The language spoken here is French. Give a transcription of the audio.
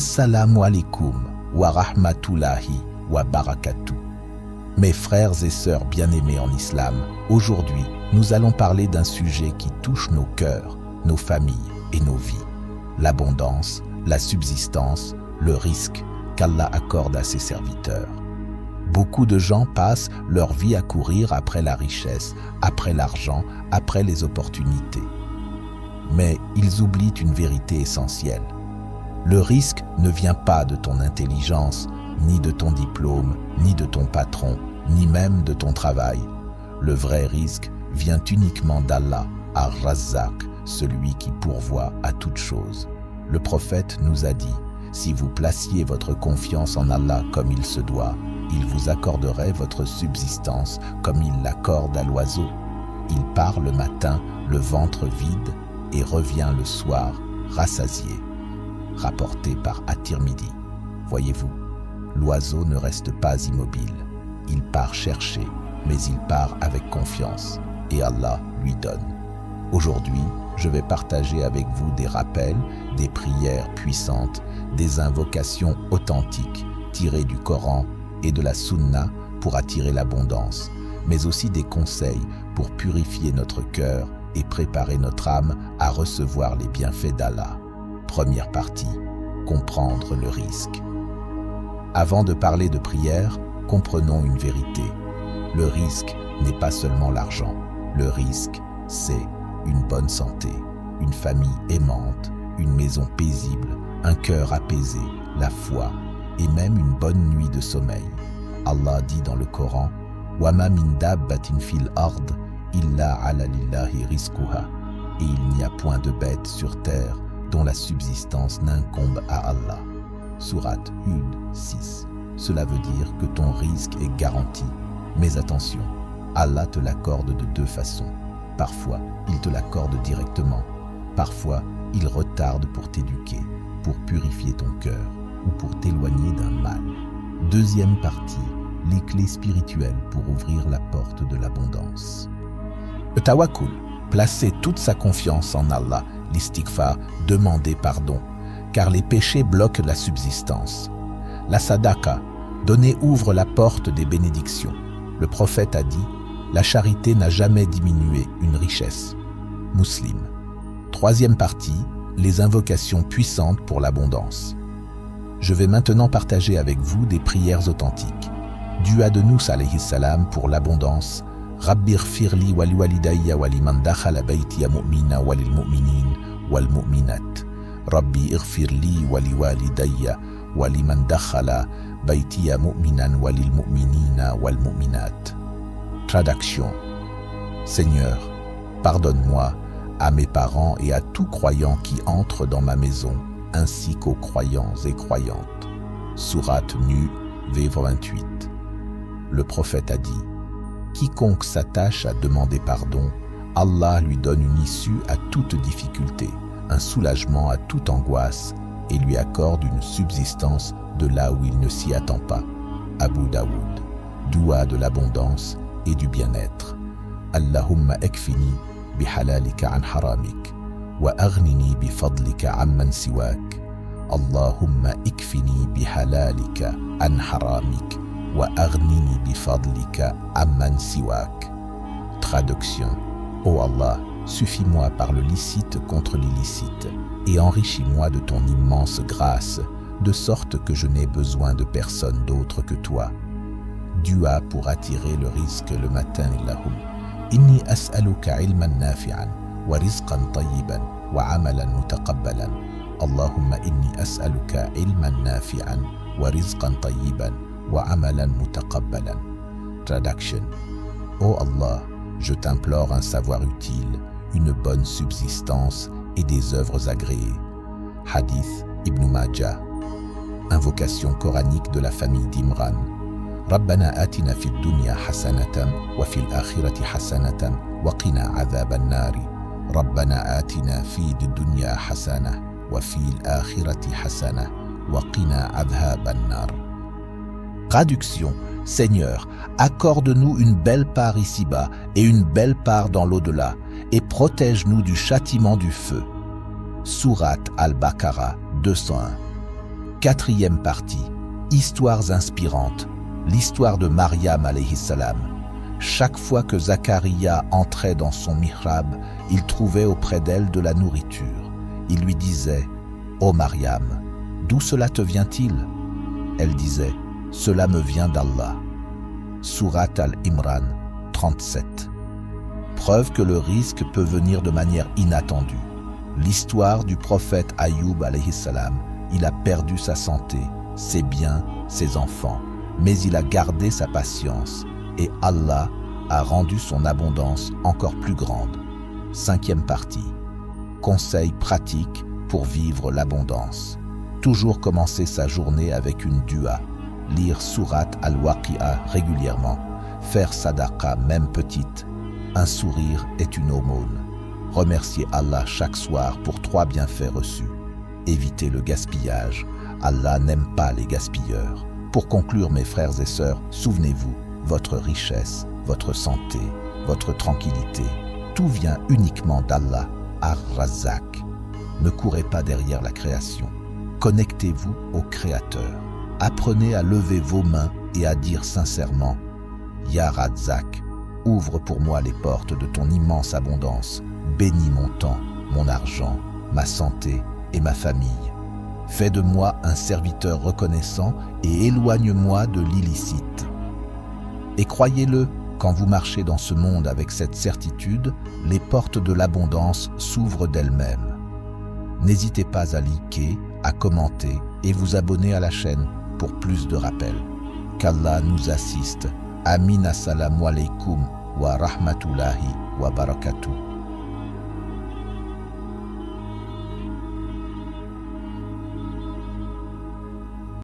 Assalamu alaikum wa rahmatullahi wa barakatuh. Mes frères et sœurs bien-aimés en islam, aujourd'hui, nous allons parler d'un sujet qui touche nos cœurs, nos familles et nos vies. L'abondance, la subsistance, le risque qu'Allah accorde à ses serviteurs. Beaucoup de gens passent leur vie à courir après la richesse, après l'argent, après les opportunités. Mais ils oublient une vérité essentielle. Le risque ne vient pas de ton intelligence, ni de ton diplôme, ni de ton patron, ni même de ton travail. Le vrai risque vient uniquement d'Allah, Ar-Razzaq, celui qui pourvoit à toute chose. Le prophète nous a dit, si vous placiez votre confiance en Allah comme il se doit, il vous accorderait votre subsistance comme il l'accorde à l'oiseau. Il part le matin, le ventre vide, et revient le soir, rassasié. Rapporté par At-Tirmidhi. Voyez-vous, l'oiseau ne reste pas immobile. Il part chercher, mais il part avec confiance, et Allah lui donne. Aujourd'hui, je vais partager avec vous des rappels, des prières puissantes, des invocations authentiques tirées du Coran et de la Sunna pour attirer l'abondance, mais aussi des conseils pour purifier notre cœur et préparer notre âme à recevoir les bienfaits d'Allah. Première partie, comprendre le risque. Avant de parler de prière, comprenons une vérité. Le risque n'est pas seulement l'argent. Le risque, c'est une bonne santé, une famille aimante, une maison paisible, un cœur apaisé, la foi et même une bonne nuit de sommeil. Allah dit dans le Coran « Wa ma min dabbatin fil ard illa ala lillahi rizquha » et il n'y a point de bête sur terre dont la subsistance n'incombe à Allah. Sourate Hud 6. Cela veut dire que ton risque est garanti. Mais attention, Allah te l'accorde de deux façons. Parfois, il te l'accorde directement. Parfois, il retarde pour t'éduquer, pour purifier ton cœur ou pour t'éloigner d'un mal. Deuxième partie, les clés spirituelles pour ouvrir la porte de l'abondance. Le tawakkul, placer toute sa confiance en Allah. L'istighfar, demander pardon, car les péchés bloquent la subsistance. La sadaqa, donner ouvre la porte des bénédictions. Le prophète a dit, la charité n'a jamais diminué une richesse. Muslim. Troisième partie, les invocations puissantes pour l'abondance. Je vais maintenant partager avec vous des prières authentiques. Dua de Nous alayhi salam pour l'abondance. Rabbi ighfirli wa liwalidayya wa liman dakhala baytiya mu'mina wa lil mu'minin wal mu'minat. Rabbi ighfirli wa liwalidayya wa liman dakhala baytiya mu'minan wa lil mu'minina wal mu'minat. Traduction. Seigneur, pardonne-moi à mes parents et à tout croyant qui entre dans ma maison, ainsi qu'aux croyants et croyantes. Sourate Nuh, verset 28. Le prophète a dit, quiconque s'attache à demander pardon, Allah lui donne une issue à toute difficulté, un soulagement à toute angoisse et lui accorde une subsistance de là où il ne s'y attend pas. Abu Daoud, doua de l'abondance et du bien-être. Allahumma ekfini bihalalika an haramik wa aghnini bifadlika amman siwak. Allahumma ikfini bihalalika an haramik wa aghnini bifadlika amman siwak. Traduction. Ô Allah, suffis-moi par le licite contre l'illicite et enrichis-moi de ton immense grâce, de sorte que je n'ai besoin de personne d'autre que toi. Dua pour attirer le risque le matin. Allahum. Inni as'aluka ilman nafi'an wa rizqan tayyiban wa amalan mutaqabbalan. Allahumma inni as'aluka ilman nafi'an wa rizqan tayyiban wa amalan mutaqabbalan. Traduction. Ô Allah, je t'implore un savoir utile, une bonne subsistance et des œuvres agréées. Hadith Ibn Majah. Invocation coranique de la famille d'Imran. Rabbana atina fid dunya hasanatan wa fil akhirati hasanatan wa qina adhaban nari. Rabbana atina fid dunya hasana wa fil akhirati hasana wa qina adhaban nar. Traduction. Seigneur, accorde-nous une belle part ici-bas et une belle part dans l'au-delà, et protège-nous du châtiment du feu. Sourate Al-Baqarah 201. Quatrième partie, histoires inspirantes. L'histoire de Maryam alayhi salam. Chaque fois que Zacharia entrait dans son mihrab, il trouvait auprès d'elle de la nourriture. Il lui disait « Ô Maryam, d'où cela te vient-il » Elle disait « Cela me vient d'Allah ». Sourate Al-Imran 37. Preuve que le risque peut venir de manière inattendue. L'histoire du prophète Ayoub alayhi salam. Il a perdu sa santé, ses biens, ses enfants, mais il a gardé sa patience et Allah a rendu son abondance encore plus grande. Cinquième partie. Conseils pratiques pour vivre l'abondance. Toujours commencer sa journée avec une dua, lire Sourate Al-Waqi'a régulièrement, faire sadaqa même petite. Un sourire est une aumône. Remercier Allah chaque soir pour 3 bienfaits reçus. Évitez le gaspillage. Allah n'aime pas les gaspilleurs. Pour conclure, mes frères et sœurs, souvenez-vous, votre richesse, votre santé, votre tranquillité, tout vient uniquement d'Allah, Ar-Razzaq. Ne courez pas derrière la création. Connectez-vous au Créateur. Apprenez à lever vos mains et à dire sincèrement « Ya Razzaq, ouvre pour moi les portes de ton immense abondance. Bénis mon temps, mon argent, ma santé et ma famille. Fais de moi un serviteur reconnaissant et éloigne-moi de l'illicite. » Et croyez-le, quand vous marchez dans ce monde avec cette certitude, les portes de l'abondance s'ouvrent d'elles-mêmes. N'hésitez pas à liker, à commenter et vous abonner à la chaîne pour plus de rappels. Qu'Allah nous assiste. Amin. Assalamu alaikum wa rahmatullahi wa barakatuh.